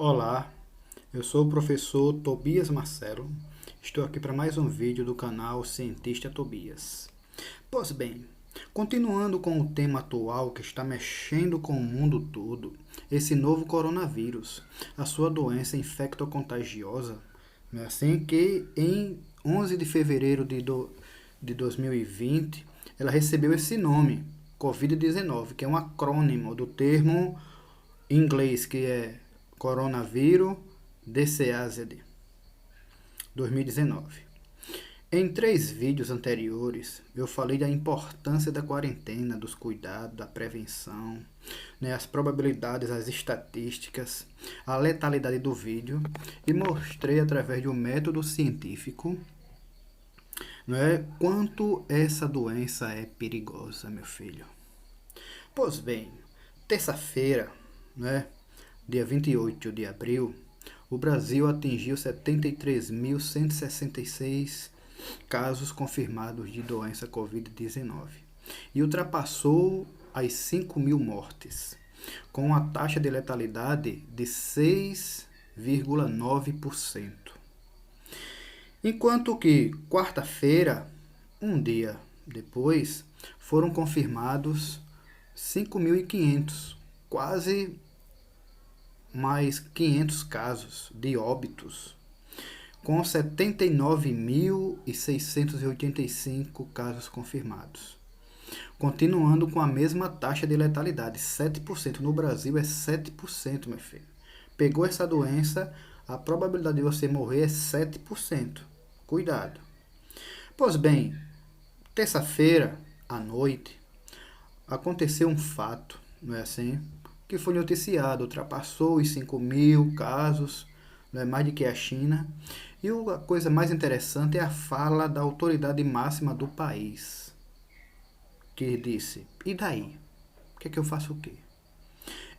Olá, eu sou o professor Tobias Marcelo. Estou aqui para mais um vídeo do canal Cientista Tobias. Pois bem, continuando com o tema atual que está mexendo com o mundo todo, esse novo coronavírus, a sua doença infectocontagiosa, não é assim que em 11 de fevereiro de 2020, ela recebeu esse nome, Covid-19, que é um acrônimo do termo em inglês que é Coronavírus Disease 2019. Em 3 vídeos anteriores, eu falei da importância da quarentena, dos cuidados, da prevenção, as probabilidades, as estatísticas, a letalidade do vídeo e mostrei através de um método científico quanto essa doença é perigosa, meu filho. Pois bem, terça-feira, dia 28 de abril, o Brasil atingiu 73.166 casos confirmados de doença Covid-19 e ultrapassou as 5.000 mortes, com uma taxa de letalidade de 6,9%. Enquanto que quarta-feira, um dia depois, foram confirmados 5.500, quase mais 500 casos de óbitos, com 79.685 casos confirmados, continuando com a mesma taxa de letalidade, 7%. No Brasil é 7%, meu filho. Pegou essa doença, a probabilidade de você morrer é 7%. Cuidado. Pois bem, terça-feira à noite, aconteceu um fato, não é assim? Que foi noticiado, ultrapassou os 5.000 casos, mais do que a China. E a coisa mais interessante é a fala da autoridade máxima do país, que disse, e daí? O que é que eu faço o quê?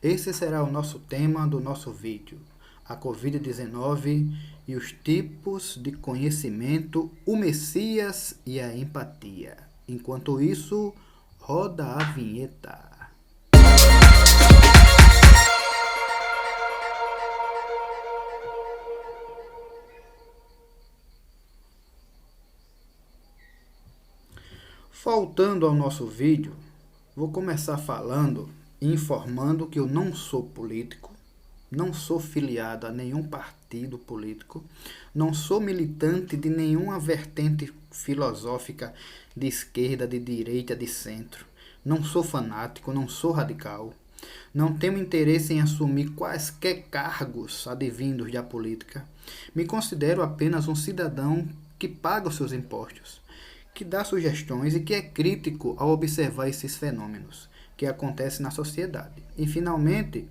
Esse será o nosso tema do nosso vídeo, a Covid-19 e os tipos de conhecimento, o Messias e a empatia. Enquanto isso, roda a vinheta. Voltando ao nosso vídeo, vou começar falando e informando que eu não sou político, não sou filiado a nenhum partido político, não sou militante de nenhuma vertente filosófica de esquerda, de direita, de centro, não sou fanático, não sou radical, não tenho interesse em assumir quaisquer cargos advindos da política, me considero apenas um cidadão que paga os seus impostos, que dá sugestões e que é crítico ao observar esses fenômenos que acontecem na sociedade. E, finalmente,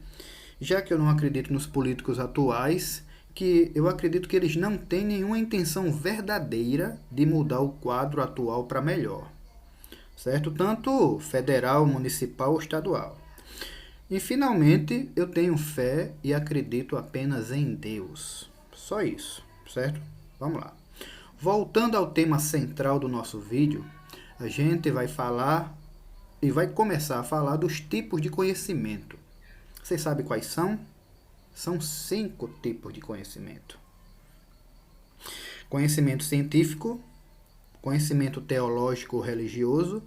já que eu não acredito nos políticos atuais, que eu acredito que eles não têm nenhuma intenção verdadeira de mudar o quadro atual para melhor, certo? Tanto federal, municipal ou estadual. E, finalmente, eu tenho fé e acredito apenas em Deus. Só isso, certo? Vamos lá. Voltando ao tema central do nosso vídeo, a gente vai falar e vai começar a falar dos tipos de conhecimento. Vocês sabem quais são? São 5 tipos de conhecimento. Conhecimento científico, conhecimento teológico ou religioso,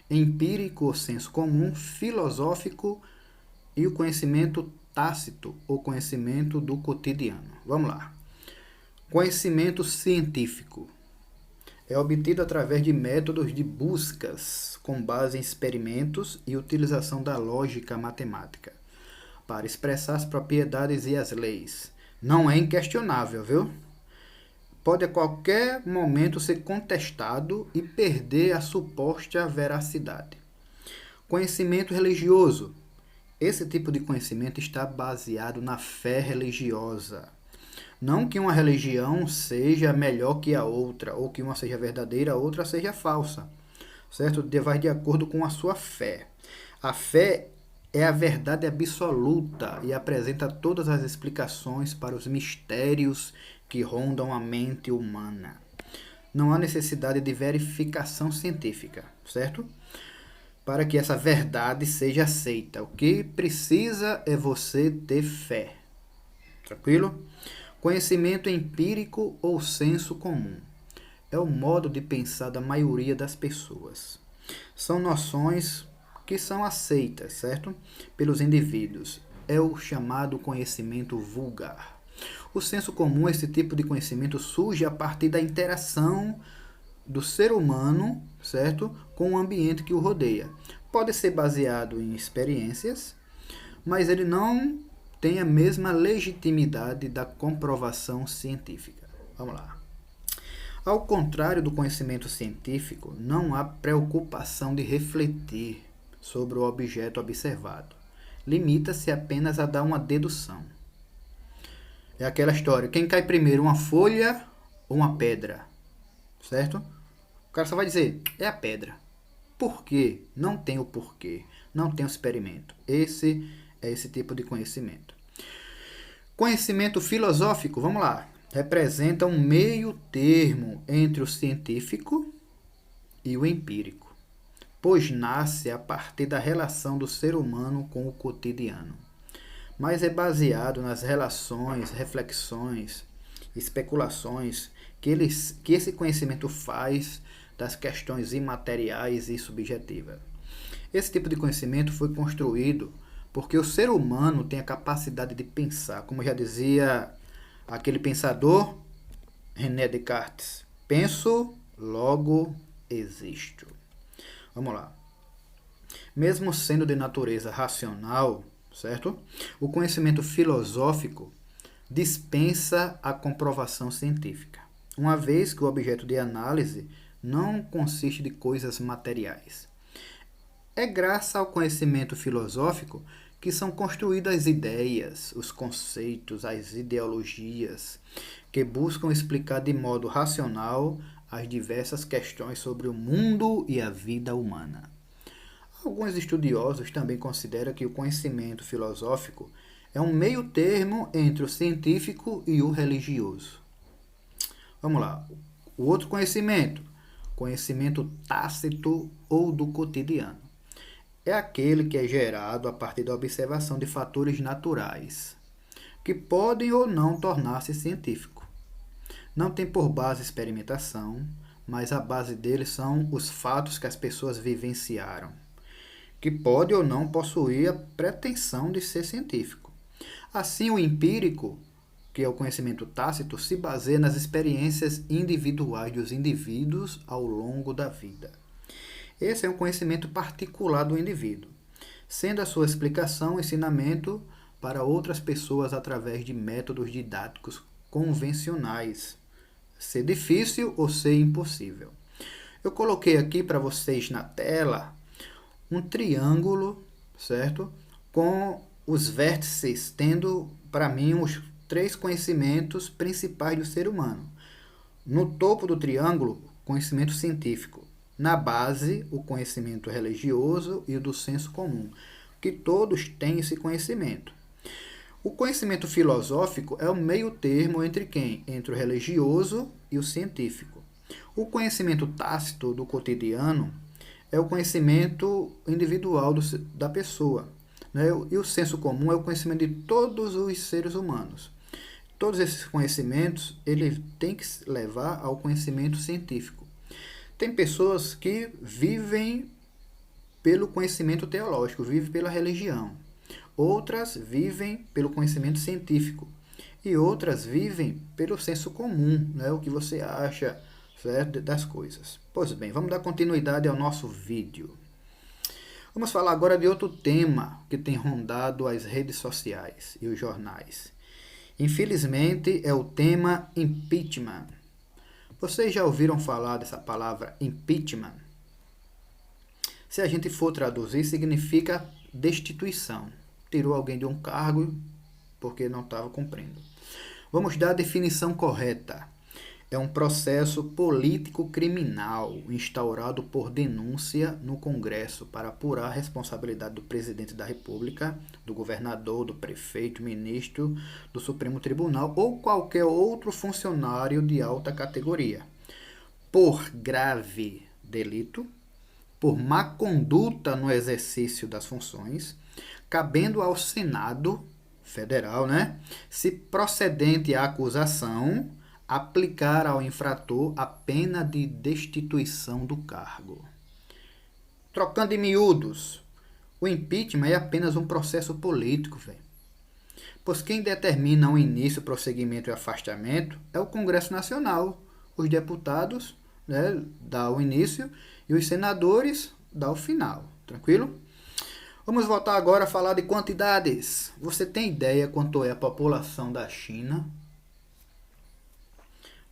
empírico ou senso comum, filosófico e o conhecimento tácito ou conhecimento do cotidiano. Vamos lá. Conhecimento científico é obtido através de métodos de buscas com base em experimentos e utilização da lógica matemática para expressar as propriedades e as leis. Não é inquestionável, viu? Pode a qualquer momento ser contestado e perder a suposta veracidade. Conhecimento religioso. Esse tipo de conhecimento está baseado na fé religiosa. Não que uma religião seja melhor que a outra, ou que uma seja verdadeira, a outra seja falsa, certo? Vai de acordo com a sua fé. A fé é a verdade absoluta e apresenta todas as explicações para os mistérios que rondam a mente humana. Não há necessidade de verificação científica, certo? Para que essa verdade seja aceita. O que precisa é você ter fé. Tranquilo? Conhecimento empírico ou senso comum é o modo de pensar da maioria das pessoas. São noções que são aceitas, certo? Pelos indivíduos. É o chamado conhecimento vulgar. O senso comum, esse tipo de conhecimento, surge a partir da interação do ser humano, certo? Com o ambiente que o rodeia. Pode ser baseado em experiências, mas ele não tem a mesma legitimidade da comprovação científica. Vamos lá. Ao contrário do conhecimento científico, não há preocupação de refletir sobre o objeto observado. Limita-se apenas a dar uma dedução. É aquela história, quem cai primeiro, uma folha ou uma pedra? Certo? O cara só vai dizer, é a pedra. Por quê? Não tem o porquê, não tem o experimento. Esse é esse tipo de conhecimento. Conhecimento filosófico, vamos lá, representa um meio termo entre o científico e o empírico, pois nasce a partir da relação do ser humano com o cotidiano, mas é baseado nas relações, reflexões, especulações que esse conhecimento faz das questões imateriais e subjetivas. Esse tipo de conhecimento foi construído porque o ser humano tem a capacidade de pensar, como já dizia aquele pensador René Descartes, penso, logo existo. Vamos lá. Mesmo sendo de natureza racional, certo? O conhecimento filosófico dispensa a comprovação científica, uma vez que o objeto de análise não consiste de coisas materiais. É graças ao conhecimento filosófico que são construídas as ideias, os conceitos, as ideologias, que buscam explicar de modo racional as diversas questões sobre o mundo e a vida humana. Alguns estudiosos também consideram que o conhecimento filosófico é um meio termo entre o científico e o religioso. Vamos lá. O outro conhecimento tácito ou do cotidiano. É aquele que é gerado a partir da observação de fatores naturais, que podem ou não tornar-se científico. Não tem por base experimentação, mas a base deles são os fatos que as pessoas vivenciaram, que pode ou não possuir a pretensão de ser científico. Assim, o empírico, que é o conhecimento tácito, se baseia nas experiências individuais dos indivíduos ao longo da vida. Esse é um conhecimento particular do indivíduo, sendo a sua explicação ensinamento para outras pessoas através de métodos didáticos convencionais, ser difícil ou ser impossível. Eu coloquei aqui para vocês na tela um triângulo, certo? Com os vértices tendo, para mim, os 3 conhecimentos principais do ser humano. No topo do triângulo, conhecimento científico. Na base, o conhecimento religioso e o do senso comum, que todos têm esse conhecimento. O conhecimento filosófico é o meio termo entre quem? Entre o religioso e o científico. O conhecimento tácito do cotidiano é o conhecimento individual da pessoa, né? E o senso comum é o conhecimento de todos os seres humanos. Todos esses conhecimentos, ele tem que levar ao conhecimento científico. Tem pessoas que vivem pelo conhecimento teológico, vivem pela religião. Outras vivem pelo conhecimento científico. E outras vivem pelo senso comum, né? O que você acha, certo, das coisas. Pois bem, vamos dar continuidade ao nosso vídeo. Vamos falar agora de outro tema que tem rondado as redes sociais e os jornais. Infelizmente, é o tema impeachment. Vocês já ouviram falar dessa palavra impeachment? Se a gente for traduzir, significa destituição. Tirou alguém de um cargo porque não estava cumprindo. Vamos dar a definição correta. É um processo político-criminal instaurado por denúncia no Congresso para apurar a responsabilidade do presidente da República, do governador, do prefeito, ministro do Supremo Tribunal ou qualquer outro funcionário de alta categoria, por grave delito, por má conduta no exercício das funções, cabendo ao Senado, Federal, né? Se procedente a acusação, aplicar ao infrator a pena de destituição do cargo. Trocando em miúdos, o impeachment é apenas um processo político, velho. Pois quem determina o início, prosseguimento e afastamento é o Congresso Nacional. Os deputados, né, dá o início e os senadores dá o final. Tranquilo? Vamos voltar agora a falar de quantidades. Você tem ideia quanto é a população da China?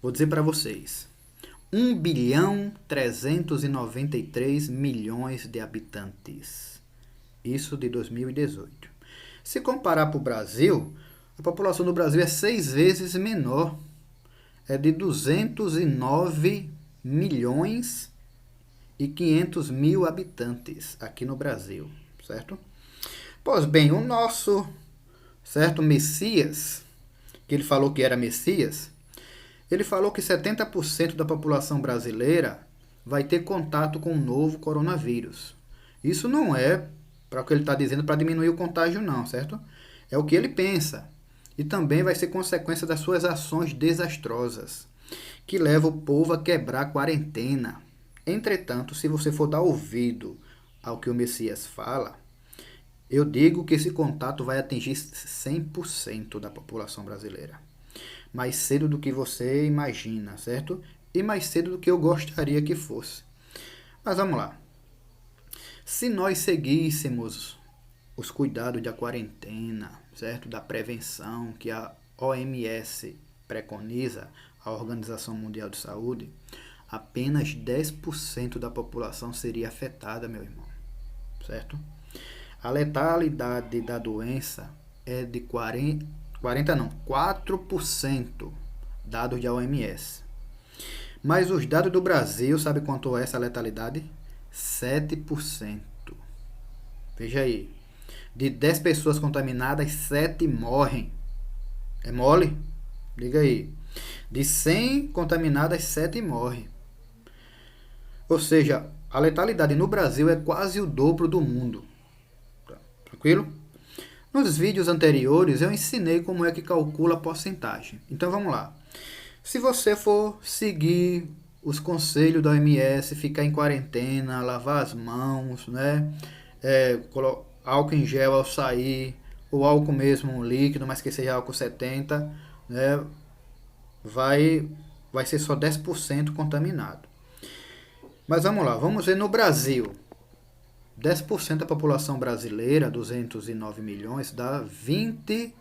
Vou dizer para vocês. 1.393.000.000 de habitantes. Isso de 2018. Se comparar para o Brasil, a população do Brasil é 6 vezes menor. É de 209.500.000 habitantes aqui no Brasil, certo? Pois bem, o nosso, certo, Messias, que ele falou que era Messias, ele falou que 70% da população brasileira vai ter contato com o novo coronavírus. Isso não é para o que ele está dizendo para diminuir o contágio, não, certo? É o que ele pensa. E também vai ser consequência das suas ações desastrosas, que levam o povo a quebrar a quarentena. Entretanto, se você for dar ouvido ao que o Messias fala, eu digo que esse contato vai atingir 100% da população brasileira. Mais cedo do que você imagina, certo? E mais cedo do que eu gostaria que fosse. Mas vamos lá. Se nós seguíssemos os cuidados da quarentena, certo? Da prevenção que a OMS preconiza, a Organização Mundial de Saúde, apenas 10% da população seria afetada, meu irmão, certo? A letalidade da doença é de 4%, dados da OMS. Mas os dados do Brasil, sabe quanto é essa letalidade? 7%. Veja aí. De 10 pessoas contaminadas, 7 morrem. É mole? Liga aí. De 100 contaminadas, 7 morrem. Ou seja, a letalidade no Brasil é quase o dobro do mundo. Tranquilo? Nos vídeos anteriores eu ensinei como é que calcula a porcentagem. Então vamos lá. Se você for seguir os conselhos da OMS, ficar em quarentena, lavar as mãos, né? Álcool em gel ao sair, ou álcool mesmo líquido, mas que seja álcool 70, né? Vai ser só 10% contaminado. Mas vamos lá, vamos ver no Brasil. 10% da população brasileira, 209 milhões, dá 20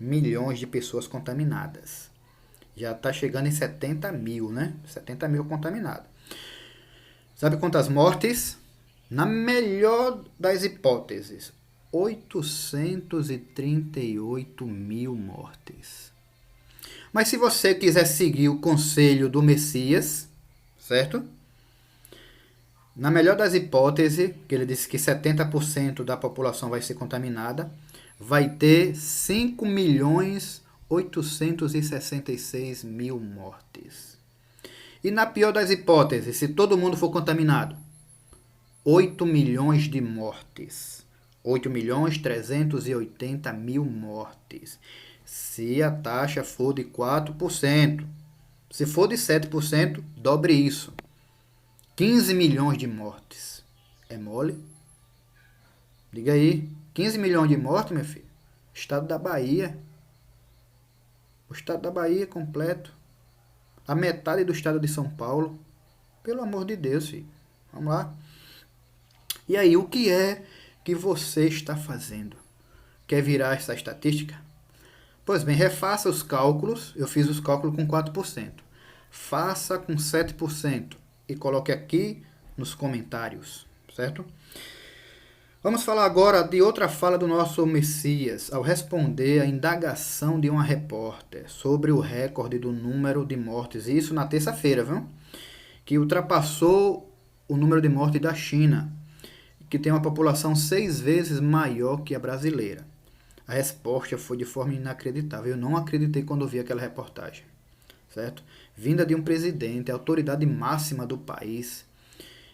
milhões de pessoas contaminadas. Já está chegando em 70 mil, né? 70 mil contaminados. Sabe quantas mortes? Na melhor das hipóteses, 838 mil mortes. Mas se você quiser seguir o conselho do Messias, certo? Na melhor das hipóteses, que ele disse que 70% da população vai ser contaminada, vai ter 5.866.000 mortes. E na pior das hipóteses, se todo mundo for contaminado, 8 milhões de mortes. 8.380.000 mortes. Se a taxa for de 4%. Se for de 7%, dobre isso. 15 milhões de mortes. É mole? Diga aí. 15 milhões de mortes, meu filho. Estado da Bahia. O estado da Bahia completo. A metade do estado de São Paulo. Pelo amor de Deus, filho. Vamos lá. E aí, o que é que você está fazendo? Quer virar essa estatística? Pois bem, refaça os cálculos. Eu fiz os cálculos com 4%. Faça com 7%. E coloque aqui nos comentários, certo? Vamos falar agora de outra fala do nosso Messias, ao responder à indagação de uma repórter sobre o recorde do número de mortes, isso na terça-feira, viu? Que ultrapassou o número de mortes da China, que tem uma população 6 vezes maior que a brasileira. A resposta foi de forma inacreditável. Eu não acreditei quando vi aquela reportagem, certo? Vinda de um presidente, a autoridade máxima do país,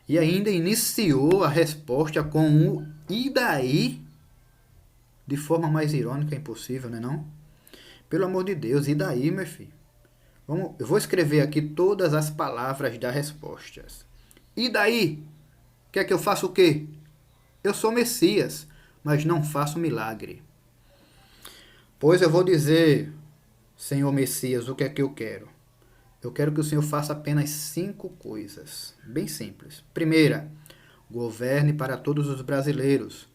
e ainda iniciou a resposta com o "e daí?". de forma mais irônica impossível, né não? Pelo amor de Deus, e daí, meu filho? Eu vou escrever aqui todas as palavras das respostas. E daí? Quer que eu faça o quê? Eu sou Messias, mas não faço milagre. Pois eu vou dizer, Senhor Messias, o que é que eu quero? Eu quero que o Senhor faça apenas 5 coisas, bem simples. Primeira, governe para todos os brasileiros,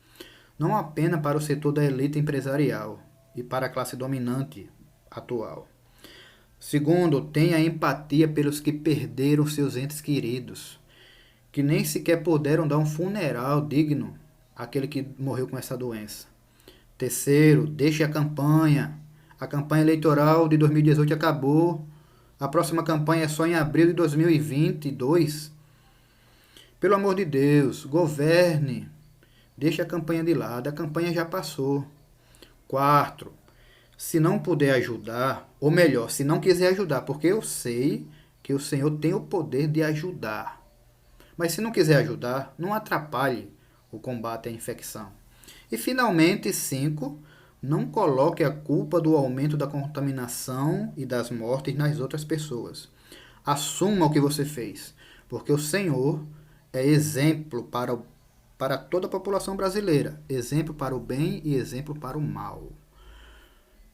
não apenas para o setor da elite empresarial e para a classe dominante atual. Segundo, tenha empatia pelos que perderam seus entes queridos, que nem sequer puderam dar um funeral digno àquele que morreu com essa doença. Terceiro, deixe a campanha. A campanha eleitoral de 2018 acabou. A próxima campanha é só em abril de 2022. Pelo amor de Deus, governe. Deixe a campanha de lado. A campanha já passou. Quarto, se não puder ajudar, ou melhor, se não quiser ajudar, porque eu sei que o Senhor tem o poder de ajudar. Mas se não quiser ajudar, não atrapalhe o combate à infecção. E finalmente, 5, não coloque a culpa do aumento da contaminação e das mortes nas outras pessoas. Assuma o que você fez, porque o Senhor é exemplo para toda a população brasileira, exemplo para o bem e exemplo para o mal.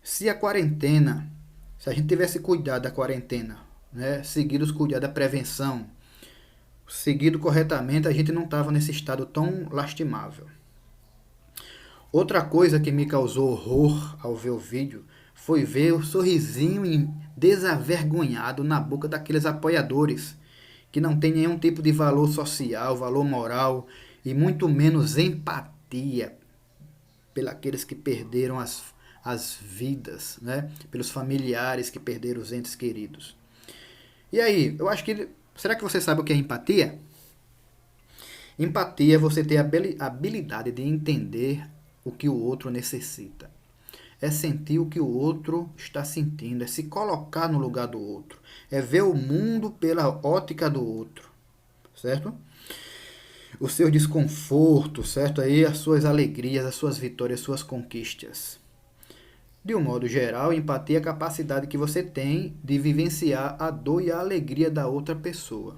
Se a gente tivesse cuidado da quarentena, né, seguido os cuidados da prevenção, seguido corretamente, a gente não estava nesse estado tão lastimável. Outra coisa que me causou horror ao ver o vídeo foi ver o sorrisinho desavergonhado na boca daqueles apoiadores que não tem nenhum tipo de valor social, valor moral e muito menos empatia pelos que perderam as vidas, né? Pelos familiares que perderam os entes queridos. E aí, eu acho que... Será que você sabe o que é empatia? Empatia é você ter a habilidade de entender o que o outro necessita. É sentir o que o outro está sentindo, é se colocar no lugar do outro, é ver o mundo pela ótica do outro, certo? O seu desconforto, certo? Aí as suas alegrias, as suas vitórias, as suas conquistas. De um modo geral, empatia é a capacidade que você tem de vivenciar a dor e a alegria da outra pessoa.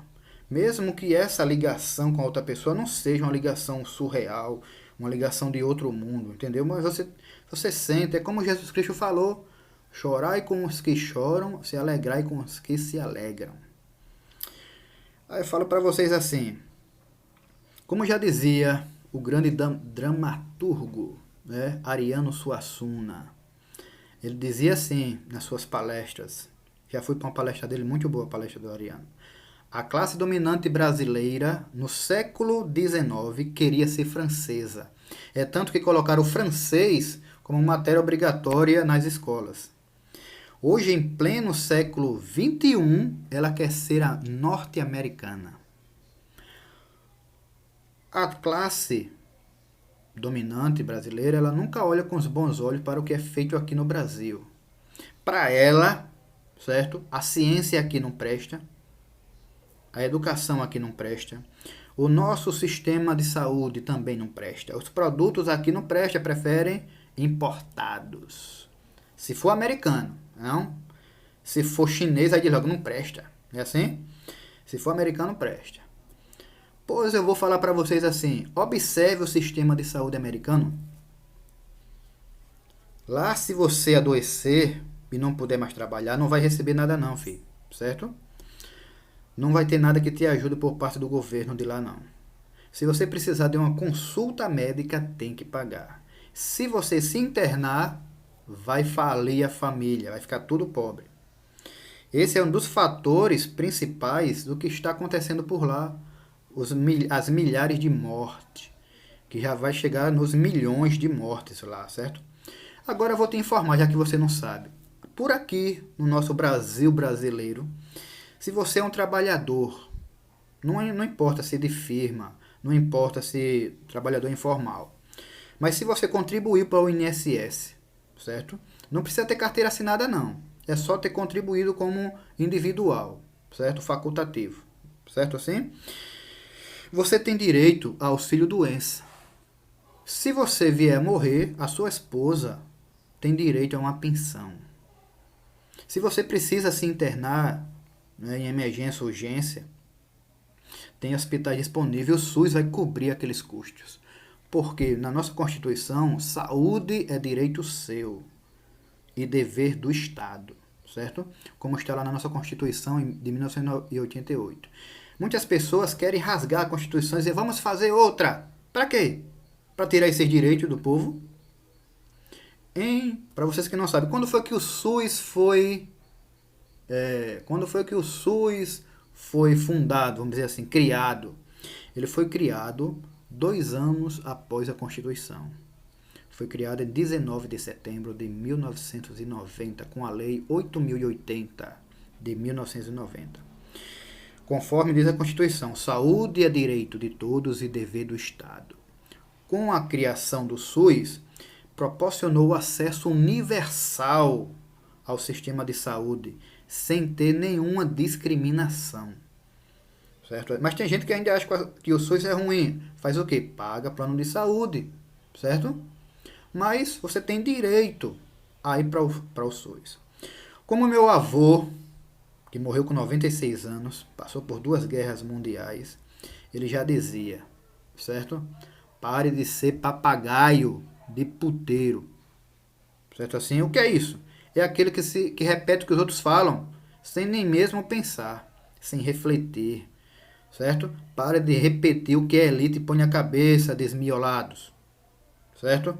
Mesmo que essa ligação com a outra pessoa não seja uma ligação surreal, uma ligação de outro mundo, entendeu? Mas você sente, é como Jesus Cristo falou, chorai com os que choram, se alegrai com os que se alegram. Aí eu falo para vocês assim, como já dizia o grande dramaturgo, né, Ariano Suassuna, ele dizia assim nas suas palestras, já fui para uma palestra dele, muito boa a palestra do Ariano. A classe dominante brasileira, no século XIX, queria ser francesa. É tanto que colocaram o francês como matéria obrigatória nas escolas. Hoje, em pleno século XXI, ela quer ser a norte-americana. A classe dominante brasileira, ela nunca olha com os bons olhos para o que é feito aqui no Brasil. Para ela, certo? A ciência aqui não presta. A educação aqui não presta. O nosso sistema de saúde também não presta. Os produtos aqui não prestam, preferem importados. Se for americano, não. Se for chinês, aí diz logo, não presta. É assim? Se for americano, presta. Pois eu vou falar para vocês assim, observe o sistema de saúde americano. Lá, se você adoecer e não puder mais trabalhar, não vai receber nada não, filho. Certo? Não vai ter nada que te ajude por parte do governo de lá, não. Se você precisar de uma consulta médica, tem que pagar. Se você se internar, vai falir a família, vai ficar tudo pobre. Esse é um dos fatores principais do que está acontecendo por lá. As milhares de mortes, que já vai chegar nos milhões de mortes lá, certo? Agora eu vou te informar, já que você não sabe. Por aqui, no nosso Brasil brasileiro, se você é um trabalhador, não importa se de firma, não importa se trabalhador informal, mas se você contribuiu para o INSS, certo? Não precisa ter carteira assinada não, é só ter contribuído como individual, certo? Facultativo, certo assim? Você tem direito a auxílio doença. Se você vier morrer, a sua esposa tem direito a uma pensão. Se você precisa se internar, né, em emergência ou urgência, tem hospitais disponíveis, o SUS vai cobrir aqueles custos. Porque na nossa Constituição, saúde é direito seu e dever do Estado, certo? Como está lá na nossa Constituição de 1988. Muitas pessoas querem rasgar a Constituição e dizer, vamos fazer outra. Para quê? Para tirar esses direitos do povo? Para vocês que não sabem, quando foi que o SUS foi fundado, vamos dizer assim, criado? Ele foi criado 2 anos após a Constituição. Foi criado em 19 de setembro de 1990, com a Lei 8.080 de 1990. Conforme diz a Constituição, saúde é direito de todos e dever do Estado. Com a criação do SUS, proporcionou acesso universal ao sistema de saúde, sem ter nenhuma discriminação. Certo? Mas tem gente que ainda acha que o SUS é ruim. Faz o quê? Paga plano de saúde. Certo? Mas você tem direito a ir para o SUS. Como meu avô, que morreu com 96 anos, passou por 2 guerras mundiais, ele já dizia, certo? Pare de ser papagaio de puteiro. Certo assim? O que é isso? É aquele que repete o que os outros falam, sem nem mesmo pensar, sem refletir. Certo? Pare de repetir o que a elite põe na cabeça, desmiolados. Certo?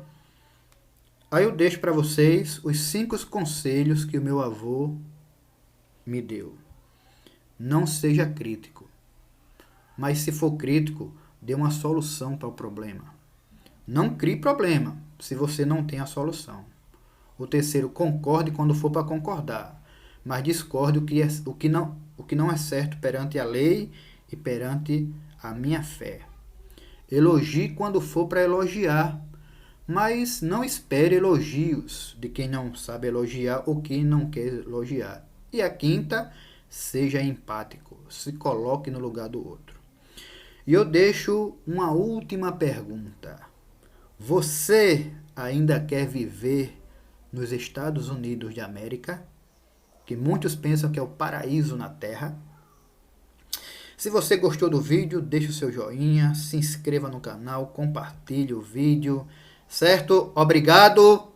Aí eu deixo para vocês os 5 conselhos que o meu avô me deu. Não seja crítico. Mas se for crítico, dê uma solução para o problema. Não crie problema se você não tem a solução. O terceiro, concorde quando for para concordar, mas discorde o que não é certo perante a lei e perante a minha fé. Elogie quando for para elogiar, mas não espere elogios de quem não sabe elogiar ou quem não quer elogiar. E a quinta, seja empático, se coloque no lugar do outro. E eu deixo uma última pergunta. Você ainda quer viver nos Estados Unidos de América? Que muitos pensam que é o paraíso na Terra. Se você gostou do vídeo, deixe o seu joinha, se inscreva no canal, compartilhe o vídeo, certo? Obrigado!